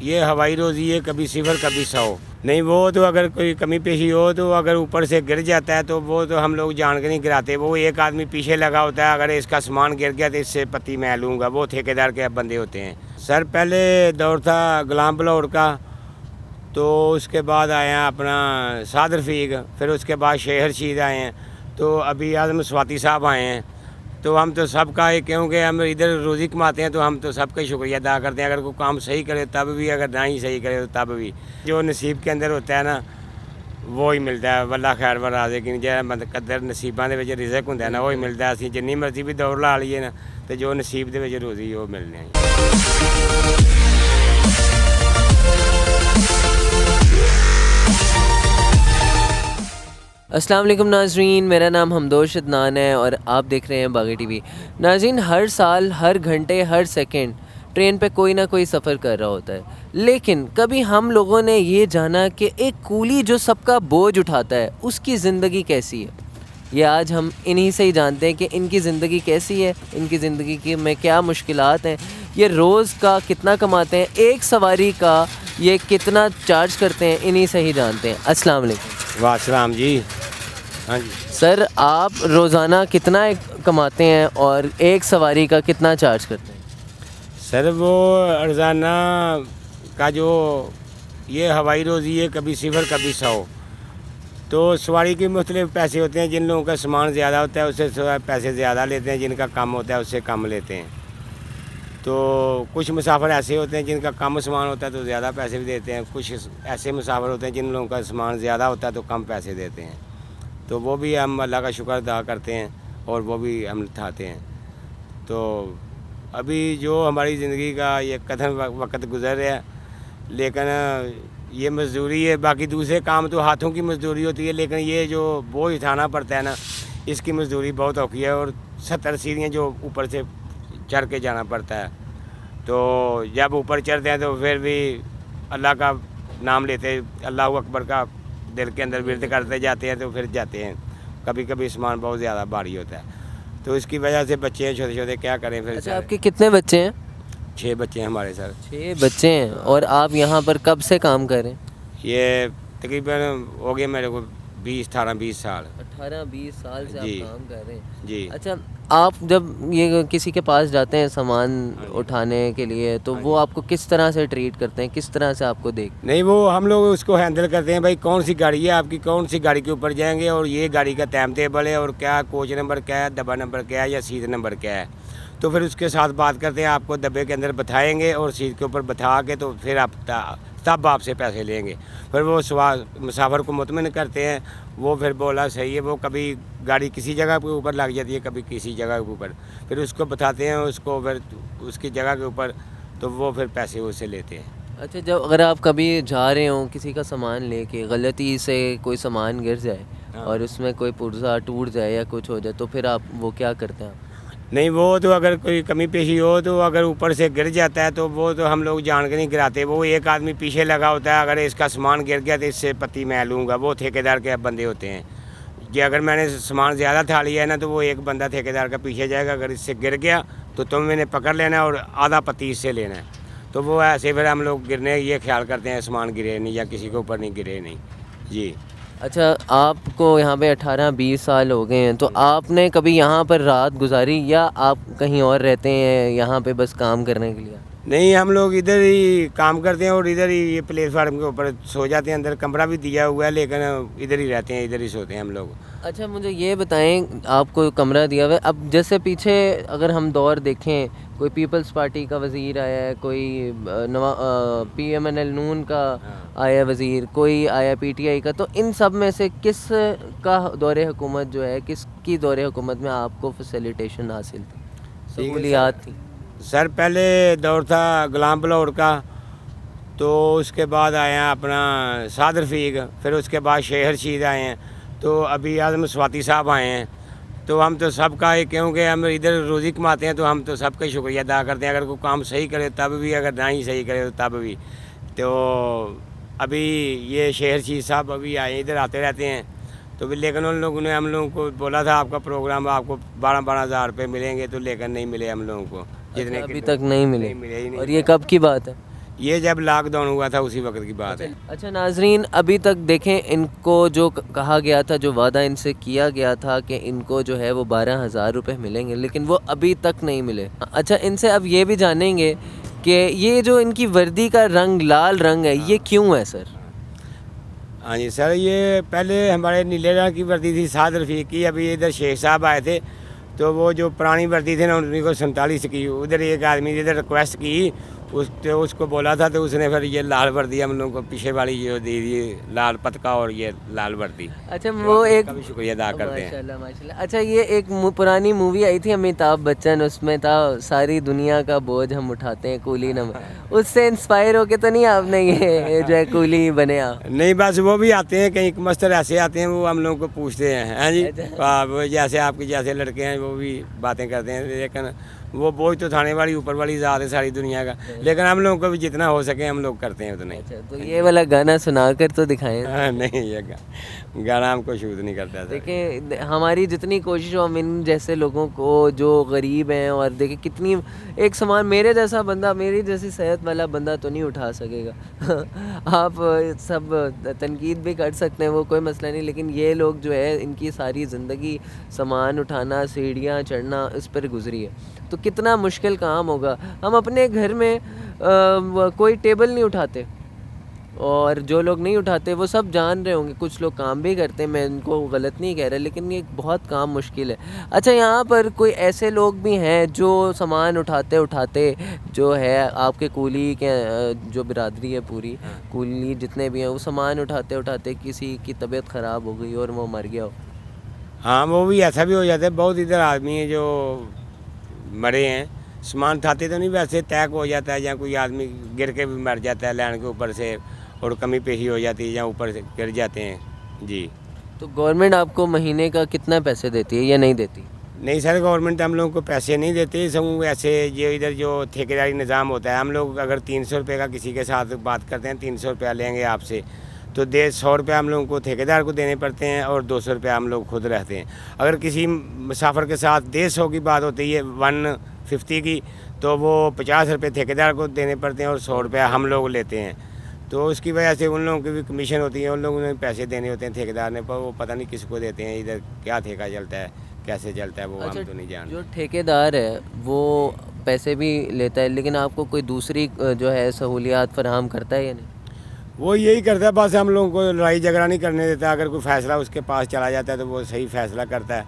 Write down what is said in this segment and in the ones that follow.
ये हवाई रोज़ी है, कभी सिफर कभी 100। नहीं वो तो अगर कोई कमी पेशी हो तो अगर ऊपर से गिर जाता है तो वो तो हम लोग जान के नहीं गिराते, वो एक आदमी पीछे लगा होता है, अगर इसका सामान गिर गया तो इससे पत्ती मैं लूँगा, वो ठेकेदार के बंदे होते हैं। सर पहले दौर था गुलाम बलौर का, तो उसके बाद आए हैं अपना साद रफ़ीक, फिर उसके बाद शेर रशीद आए हैं, तो अभी आज़म स्वाति साहब आए हैं। तो हम तो सबका ही, क्योंकि हम इधर रोज़ी कमाते हैं तो हम तो सबका ही शुक्रिया अदा करते हैं। अगर कोई काम सही करे तब भी, अगर ना ही सही करे तो तब भी, जो नसीब के अंदर होता है ना वो ही मिलता है। वल्ला खैर व राज़िक़ीन, जो मतलब कदर नसीबां दे विच रिज़क हुंदा है ना, वो ही मिलता है। असीं जिन्नी मर्जी भी दौड़ ला लईए ना, तो जो नसीब दे विच रोज़ी वो मिलनी है। अस्सलाम वालेकुम नाज़रीन, मेरा नाम हमदोश अदनान है और आप देख रहे हैं बागी टीवी। नाज़रीन, हर साल, हर घंटे, हर सेकंड ट्रेन पे कोई ना कोई सफ़र कर रहा होता है, लेकिन कभी हम लोगों ने ये जाना कि एक कूली जो सबका बोझ उठाता है उसकी ज़िंदगी कैसी है। ये आज हम इन्हीं से ही जानते हैं कि इनकी ज़िंदगी कैसी है, इनकी ज़िंदगी की में क्या मुश्किलात हैं, ये रोज़ का कितना कमाते हैं, एक सवारी का ये कितना चार्ज करते हैं, इन्हीं से ही जानते हैं। अस्सलाम वालेकुम। वासलाम जी। हाँ जी सर, आप रोज़ाना कितना कमाते हैं और एक सवारी का कितना चार्ज करते हैं? सर वो रोज़ाना का जो ये हवाई रोज़ी है, कभी सिफर कभी 100। तो सवारी के मुख्तलिफ पैसे होते हैं, जिन लोगों का सामान ज़्यादा होता है उससे पैसे ज़्यादा लेते हैं, जिनका कम होता है उससे कम लेते हैं। तो कुछ मुसाफिर ऐसे होते हैं जिनका कम सामान होता है तो ज़्यादा पैसे भी देते हैं, कुछ ऐसे मुसाफिर होते हैं जिन लोगों का सामान ज़्यादा होता है तो कम पैसे देते हैं। तो वो भी हम अल्लाह का शुक्र अदा करते हैं और वो भी हम उठाते हैं। तो अभी जो हमारी ज़िंदगी का ये कठिन वक्त गुज़र रहा है, लेकिन ये मज़दूरी है। बाकी दूसरे काम तो हाथों की मज़दूरी होती है, लेकिन ये जो बोझ उठाना पड़ता है ना, इसकी मज़दूरी बहुत औखी है और 70 सीढ़ियाँ जो ऊपर से चढ़ के जाना पड़ता है। तो जब ऊपर चढ़ते हैं तो फिर भी अल्लाह का नाम लेते, अल्लाह अकबर का दिल के अंदर विरद करते जाते हैं, तो फिर जाते हैं। कभी कभी सामान बहुत ज़्यादा भारी होता है, तो इसकी वजह से बच्चे हैं छोटे छोटे, क्या करें फिर। अच्छा, आपके कितने बच्चे हैं? 6 बच्चे हैं हमारे सर। 6 बच्चे हैं। और आप यहाँ पर कब से काम कर रहे हैं? ये तकरीबन हो गए मेरे को 18-20 साल। 18-20 साल से जी आप काम कर रहे हैं जी। अच्छा, आप जब ये किसी के पास जाते हैं सामान हाँ जी। उठाने के लिए, तो हाँ वो जी। आपको किस तरह से ट्रीट करते हैं, किस तरह से आपको देख? नहीं वो हम लोग उसको हैंडल करते हैं, भाई कौन सी गाड़ी है आपकी, कौन सी गाड़ी के ऊपर जाएंगे और ये गाड़ी का टाइम टेबल है और क्या कोच नंबर क्या है, डब्बा नंबर क्या है या सीट नंबर क्या है। तो फिर उसके साथ बात करते हैं, आपको डब्बे के अंदर बिठाएंगे और सीट के ऊपर बिठा के तो फिर आप तब आपसे पैसे लेंगे। फिर वो मुसाफिर को मुतमिन करते हैं, वो फिर बोला सही है। वो कभी गाड़ी किसी जगह के ऊपर लग जाती है, कभी किसी जगह के ऊपर, फिर उसको बताते हैं उसको, फिर उसकी जगह के ऊपर, तो वो फिर पैसे उससे लेते हैं। अच्छा, जब अगर आप कभी जा रहे हो किसी का सामान लेके, गलती से कोई सामान गिर जाए हाँ। और उसमें कोई पुर्जा टूट जाए या कुछ हो जाए, तो फिर आप वो क्या करते हैं? नहीं वो तो अगर कोई कमी पेशी हो तो अगर ऊपर से गिर जाता है तो वो तो हम लोग जान के नहीं गिराते, वो एक आदमी पीछे लगा होता है, अगर इसका सामान गिर गया तो इससे पत्ती मैं लूँगा, वो ठेकेदार के बंदे होते हैं। कि अगर मैंने सामान ज़्यादा था लिया है ना, तो वो एक बंदा ठेकेदार का पीछे जाएगा, अगर इससे गिर गया तो तुम मैंने पकड़ लेना है और आधा पत्ती इससे लेना है। तो वो ऐसे फिर हम लोग गिरने ये ख्याल करते हैं सामान गिरे नहीं या किसी के ऊपर नहीं गिरे नहीं जी। अच्छा, आपको यहाँ पे 18-20 साल हो गए हैं, तो आपने कभी यहाँ पर रात गुजारी या आप कहीं और रहते हैं यहाँ पे बस काम करने के लिए? नहीं हम लोग इधर ही काम करते हैं और इधर ही ये प्लेटफार्म के ऊपर सो जाते हैं, अंदर कमरा भी दिया हुआ है, लेकिन इधर ही रहते हैं, इधर ही सोते हैं हम लोग। अच्छा, मुझे ये बताएं, आपको कमरा दिया हुआ है, अब जैसे पीछे अगर हम दौर देखें, कोई पीपल्स पार्टी का वज़ीर आया है, कोई PMNL नून का आया वज़ीर, कोई आया PTI का, तो इन सब में से किस का दौरे हुकूमत जो है, किसकी दौरे हुकूमत में आपको फैसिलिटेशन हासिल थी, सहूलियात थी? सर पहले दौर था गुलाम बलौर का, तो उसके बाद आए हैं अपना साद रफ़ीक, फिर उसके बाद शेर रशीद आए हैं, तो अभी आज़म स्वाति साहब आए हैं। तो हम तो सबका ही, क्योंकि हम इधर रोज़ी कमाते हैं तो हम तो सबका शुक्रिया अदा करते हैं। अगर कोई काम सही करे तब भी, अगर ना ही सही करे तो तब भी। तो अभी ये शेर रशीद साहब अभी आए, इधर आते रहते हैं, तो भी लेकिन उन लोगों ने हम लोगों को बोला था आपका प्रोग्राम आपको 12-12 हज़ार रुपये मिलेंगे, तो लेकिन नहीं मिले हम लोगों को जितने अच्छा, अभी तक नहीं मिले? ही नहीं। और ये कब की बात है? ये जब लॉकडाउन हुआ था उसी वक्त की बात है। अच्छा नाजरीन, अभी तक देखें, इनको जो कहा गया था, जो वादा इनसे किया गया था कि इनको जो है वो 12,000 रुपये मिलेंगे, लेकिन वो अभी तक नहीं मिले। अच्छा, इनसे अब ये भी जानेंगे कि ये जो इनकी वर्दी का रंग लाल रंग है, ये क्यों है सर? हाँ जी सर, ये पहले हमारे नीले रंग की वर्दी थी साद रफ़ीक की। अभी इधर शेख साहब आए थे तो वो जो पुरानी वर्दी थी ना उन्हीं को 47 की। उधर एक आदमी ने इधर रिक्वेस्ट की, उसको बोला था तो उसने फिर ये लाल वर्दी हम लोगों को पीछे वाली ये दे दी, लाल पतका और ये लाल वर्दी। अच्छा, वो एक का भी शुक्रिया अदा करते हैं। माशाल्लाह माशाल्लाह। अच्छा, ये एक पुरानी मूवी आई थी अमिताभ बच्चन, उसमें था सारी दुनिया का बोझ हम उठाते हैं कूली न, उससे इंस्पायर होके तो नहीं आपने ये जो है कूली बने आप? नहीं, बस वो भी आते हैं कहीं मस्तर ऐसे आते हैं, वो हम लोगों को पूछते हैं जी। वो जैसे आपके जैसे लड़के हैं वो भी बातें करते हैं, लेकिन वो बोझ तो उठाने वाली ऊपर वाली ज़ात है सारी दुनिया का, लेकिन हम लोगों को भी जितना हो सके हम लोग करते हैं उतना ही। अच्छा, तो ये वाला गाना सुनाकर तो दिखाएं। हाँ, नहीं, ये गाना हमको शूट नहीं करता सर। देखिए, हमारी जितनी कोशिश हो, हम इन जैसे लोगों को जो गरीब हैं, और देखिए कितनी एक समान, मेरे जैसा बंदा, मेरी जैसी सेहत वाला बंदा तो नहीं उठा सकेगा। आप सब तनकीद भी कर सकते हैं, वो कोई मसला नहीं, लेकिन ये लोग जो है इनकी सारी ज़िंदगी सामान उठाना, सीढ़ियाँ चढ़ना, इस पर गुजरी है, तो कितना मुश्किल काम होगा। हम अपने घर में कोई टेबल नहीं उठाते, और जो लोग नहीं उठाते वो सब जान रहे होंगे, कुछ लोग काम भी करते हैं, मैं इनको गलत नहीं कह रहा, लेकिन ये बहुत काम मुश्किल है। अच्छा, यहाँ पर कोई ऐसे लोग भी हैं जो सामान उठाते उठाते जो है आपके कूली के जो बिरादरी है पूरी, कूली जितने भी हैं, वो सामान उठाते उठाते किसी की तबीयत ख़राब हो गई और वो मर गया हो? हाँ, वो भी ऐसा भी हो जाता है। बहुत इधर आदमी है जो मरे हैं, सामान उठाते तो नहीं, वैसे तैक हो जाता है, या कोई आदमी गिर के भी मर जाता है लैंड के ऊपर से, और कमी पेशी हो जाती है या ऊपर से गिर जाते हैं जी। तो गवर्नमेंट आपको महीने का कितना पैसे देती है या नहीं देती? नहीं सर, गवर्नमेंट हम लोगों को पैसे नहीं देती। सब ऐसे ये इधर जो ठेकेदारी निज़ाम होता है, हम लोग अगर 300 रुपये का किसी के साथ बात करते हैं, 300 रुपया लेंगे आपसे, तो 150 रुपया हम लोगों को ठेकेदार को देने पड़ते हैं, और 200 रुपया हम लोग खुद रहते हैं। अगर किसी मुसाफिर के साथ 150 की बात होती है, 150 की, तो वो 50 रुपये ठेकेदार को देने पड़ते हैं और 100 रुपया हम लोग लेते हैं। तो उसकी वजह से उन लोगों की भी कमीशन होती है, उन लोगों ने पैसे देने होते हैं ठेकेदार ने, पर वो पता नहीं किसको देते हैं, इधर क्या ठेका चलता है, कैसे चलता है, वो अच्छा, हम तो नहीं जानते। जो ठेकेदार है वो पैसे भी लेता है, लेकिन आपको कोई दूसरी जो है सहूलियात फराहम करता है या नहीं? वो यही करता है, बस हम लोगों को लड़ाई झगड़ा नहीं करने देता। अगर कोई फ़ैसला उसके पास चला जाता है तो वो सही फ़ैसला करता है,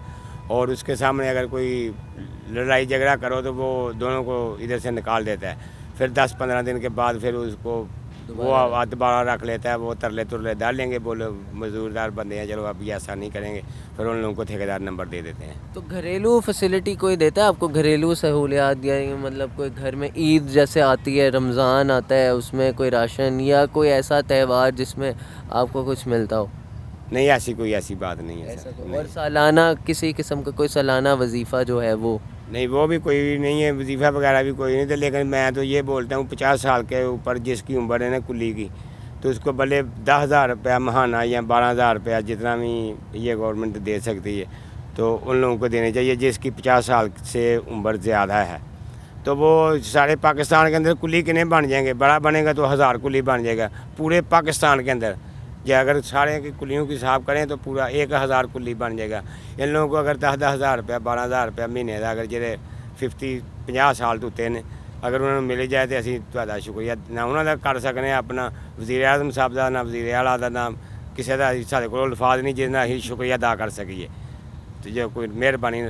और उसके सामने अगर कोई लड़ाई झगड़ा करो तो वो दोनों को इधर से निकाल देता है। फिर 10-15 दिन के बाद फिर उसको वो दोबारा रख लेता है। वो तरले तुरले डाल लेंगे, बोलो मजदूरदार बंदे हैं, चलो अब ये ऐसा नहीं करेंगे, फिर उन लोगों को ठेकेदार नंबर दे देते हैं। तो घरेलू फैसिलिटी कोई देता है आपको, घरेलू सहूलियात, या मतलब कोई घर में ईद जैसे आती है, रमज़ान आता है, उसमें कोई राशन या कोई ऐसा त्यौहार जिसमें आपको कुछ मिलता हो? नहीं, ऐसी बात नहीं है सर। और सालाना किसी किस्म का कोई सालाना वजीफ़ा जो है वो? नहीं, वो भी कोई नहीं है, वजीफ़ा वगैरह भी कोई नहीं था। लेकिन मैं तो ये बोलता हूँ 50 साल के ऊपर जिसकी उम्र है ना कुली की, तो उसको भले 10,000 रुपया महाना या 12,000 रुपया जितना भी ये गवर्नमेंट दे सकती है, तो उन लोगों को देने चाहिए जिसकी 50 साल से उम्र ज़्यादा है। तो वो सारे पाकिस्तान के अंदर कुली कितने बन जाएंगे, बड़ा बनेगा तो 1000 कुली बन जाएगा पूरे पाकिस्तान के अंदर। या अगर सारे की कुलियों की हिसाब करें तो पूरा 1000 कुली बन जाएगा। इन लोगों को अगर 10,000 रुपया 12,000 रुपया महीने का अगर जेरे 50 साल तो ने अगर उन्होंने मिल जाए तो असी तुहाडा शुक्रिया ना उन्होंने कर सकने अपना वज़ीर आज़म साहब का, ना वज़ीर आला का, ना किसी का साढ़े को अल्फाज नहीं जिन्ना असी शुक्रिया अदा कर सकीए। तो जो कोई मेहरबानी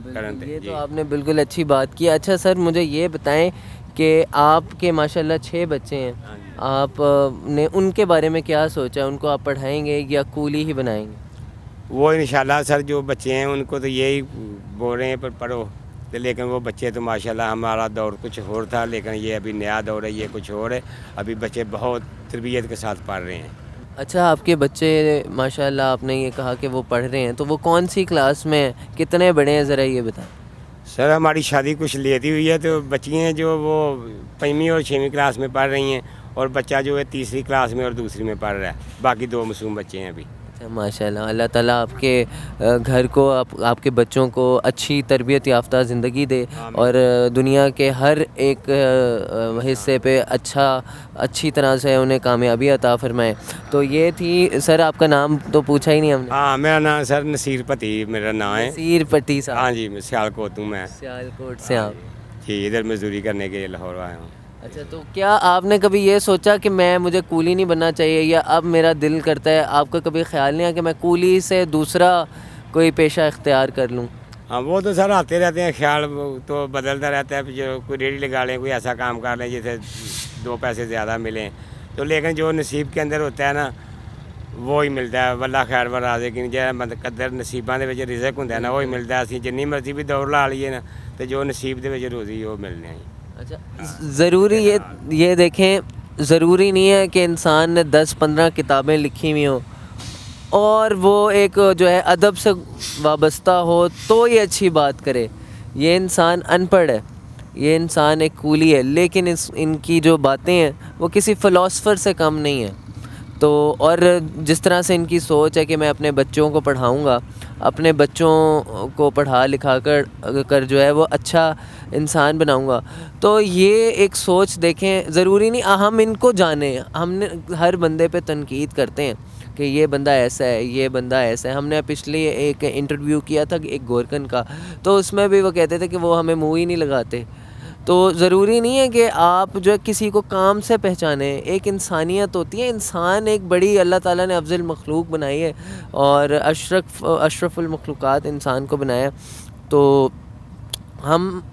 करन ये तो आपने बिल्कुल अच्छी बात की। अच्छा सर, मुझे ये बताएं कि आपके माशाल्लाह 6 बच्चे हैं, आपने उनके बारे में क्या सोचा है? उनको आप पढ़ाएंगे या कूली ही बनाएंगे? वो इंशाल्लाह सर, जो बच्चे हैं उनको तो यही बोल रहे हैं पर पढ़ो, तो लेकिन वो बच्चे तो माशाल्लाह हमारा दौर कुछ और था, लेकिन ये अभी नया दौर है, ये कुछ और है। अभी बच्चे बहुत तरबियत के साथ पढ़ रहे हैं। अच्छा, आपके बच्चे माशाल्लाह, आपने ये कहा कि वो पढ़ रहे हैं, तो वो कौन सी क्लास में, कितने बड़े हैं, ज़रा ये बताएं। सर, हमारी शादी कुछ लेती हुई है, तो बच्ची हैं जो वो 5वीं और 6वीं क्लास में पढ़ रही हैं, और बच्चा जो है 3री क्लास में और 2री में पढ़ रहा है। बाकी 2 मासूम बच्चे हैं अभी। अच्छा माशाल्लाह, अल्लाह ताला आपके घर को आपके बच्चों को अच्छी तरबियत याफ्ता ज़िंदगी दे और दुनिया के हर एक हिस्से पे अच्छी तरह से उन्हें कामयाबी अता फरमाए। तो ये थी सर, आपका नाम तो पूछा ही नहीं हमने। हाँ, मेरा नाम सर नसीर पति मेरा नाम है। नसीर पट्टी साहब। हाँ जी, मैं सियालकोट हूँ मैं। सियालकोट से आप। जी, इधर मजदूरी करने के लिए लाहौर आया हूँ। अच्छा, तो क्या आपने कभी ये सोचा कि मुझे कूली नहीं बनना चाहिए, या अब मेरा दिल करता है, आपका कभी ख्याल नहीं आया कि मैं कूली से दूसरा कोई पेशा इख्तियार कर लूँ? हाँ, वो तो सर आते रहते हैं, ख्याल तो बदलता रहता है। जो कोई रेडी लगा लें, कोई ऐसा काम कर लें जिससे 2 पैसे ज़्यादा मिलें, तो लेकिन जो नसीब के अंदर होता है ना वो ही मिलता है। वल्ला खैर व राज़िक़ीन, जो मतलब कदर नसीबां दे विच रिज़क हुंदा है ना, वो ही मिलता है। असीं जिन्नी मर्जी भी दौड़ ला लईए ना, तो जो नसीब दे विच रोज़ी वो मिलनी है। अच्छा, ज़रूरी ये देखें, ज़रूरी नहीं है कि इंसान ने 10-15 किताबें लिखी हुई हों और वो एक जो है अदब से वाबस्ता हो तो ये अच्छी बात करे। ये इंसान अनपढ़ है, ये इंसान एक कूली है, लेकिन इनकी जो बातें हैं वो किसी फ़िलासफ़र से कम नहीं है। तो और जिस तरह से इनकी सोच है कि मैं अपने बच्चों को पढ़ाऊँगा, अपने बच्चों को पढ़ा लिखा कर जो है वो अच्छा इंसान बनाऊँगा, तो ये एक सोच देखें, ज़रूरी नहीं हम इनको जानें। हमने हर बंदे पे तनकीद करते हैं कि ये बंदा ऐसा है, ये बंदा ऐसा है। हमने पिछले एक इंटरव्यू किया था एक गोरकन का, तो उसमें भी वो कहते थे कि वो हमें मुँह ही नहीं लगाते। तो ज़रूरी नहीं है कि आप जो है किसी को काम से पहचाने, एक इंसानियत होती है। इंसान एक बड़ी अल्लाह ताला ने अफ़ज़ल मखलूक बनाई है और अशरफुल मखलूक़ात इंसान को बनाया। तो हम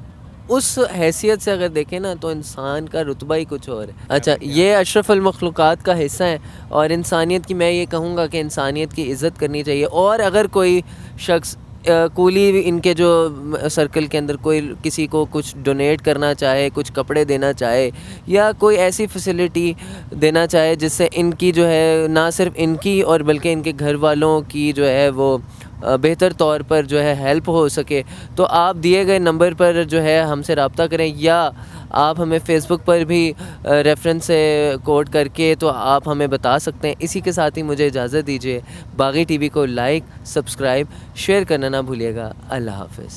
उस हैसियत से अगर देखें ना, तो इंसान का रुतबा ही कुछ और है। अच्छा, ये अशरफुल मखलूक़ात का हिस्सा है और इंसानियत की मैं ये कहूँगा कि इंसानियत की इज़्ज़त करनी चाहिए। और अगर कोई शख्स कूली इनके जो सर्कल के अंदर कोई किसी को कुछ डोनेट करना चाहे, कुछ कपड़े देना चाहे, या कोई ऐसी फैसिलिटी देना चाहे जिससे इनकी जो है ना सिर्फ इनकी और बल्कि इनके घर वालों की जो है वो बेहतर तौर पर जो है हेल्प हो सके, तो आप दिए गए नंबर पर जो है हमसे रब्ता करें, या आप हमें फ़ेसबुक पर भी रेफरेंस से कोड करके तो आप हमें बता सकते हैं। इसी के साथ ही मुझे इजाज़त दीजिए। बागी टीवी को लाइक, सब्सक्राइब, शेयर करना ना भूलिएगा। अल्लाह हाफ़िज़।